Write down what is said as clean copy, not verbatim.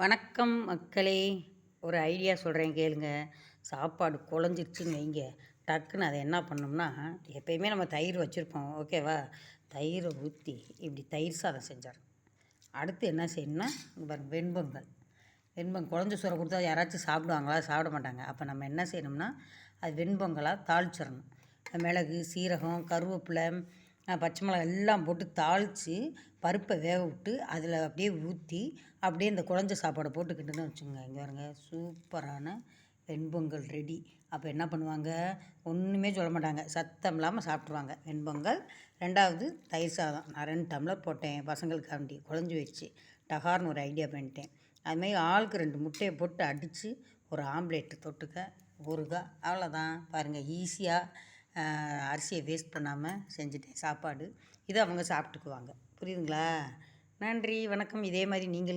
வணக்கம் மக்களே. ஒரு ஐடியா சொல்கிறேன் கேளுங்க. சாப்பாடு குழஞ்சிருச்சுன்னு வைங்க, டக்குன்னு அதை என்ன பண்ணோம்னா, எப்பயுமே நம்ம தயிர் வச்சுருப்போம் ஓகேவா? தயிரை ஊற்றி இப்படி தயிர் சாதம் செஞ்சிடணும். அடுத்து என்ன செய்யணும்னா, இங்க பாருங்க வெண்பொங்கல். குழஞ்ச சோறை கொடுத்தா யாராச்சும் சாப்பிடுவாங்களா? சாப்பிட மாட்டாங்க. அப்போ நம்ம என்ன செய்யணும்னா, அது வெண்பொங்கலாக தாளிச்சிடணும். மிளகு, சீரகம், கருவேப்பிலை, பச்சை மிளகாய் எல்லாம் போட்டு தாளித்து பருப்பை வேக விட்டு அதில் அப்படியே ஊற்றி அப்படியே இந்த குழஞ்ச சாப்பாடை போட்டுக்கிட்டுன்னு வச்சுக்கோங்க. இங்கே பாருங்க சூப்பரான வெண்பொங்கல் ரெடி. அப்போ என்ன பண்ணுவாங்க, ஒன்றுமே சொல்ல மாட்டாங்க, சத்தம் இல்லாமல் சாப்பிட்ருவாங்க. வெண்பொங்கல், 2வது தயிர் சாதம். நான் 2 டம்ளர் போட்டேன் பசங்களுக்காண்டி, குழஞ்சி வச்சு டகார்னு ஒரு ஐடியா பண்ணிட்டேன். அதுமாரி ஆளுக்கு 2 முட்டையை போட்டு அடித்து ஒரு ஆம்லேட்டு தொட்டுக்க, ஊறுகாய், அவ்வளோதான். பாருங்கள் ஈஸியாக அரிசியை வேஸ்ட் பண்ணாமல் செஞ்சுட்டேன் சாப்பாடு. இதை அவங்க சாப்பிட்டுக்குவாங்க. புரியுதுங்களா? நன்றி, வணக்கம். இதே மாதிரி நீங்கள்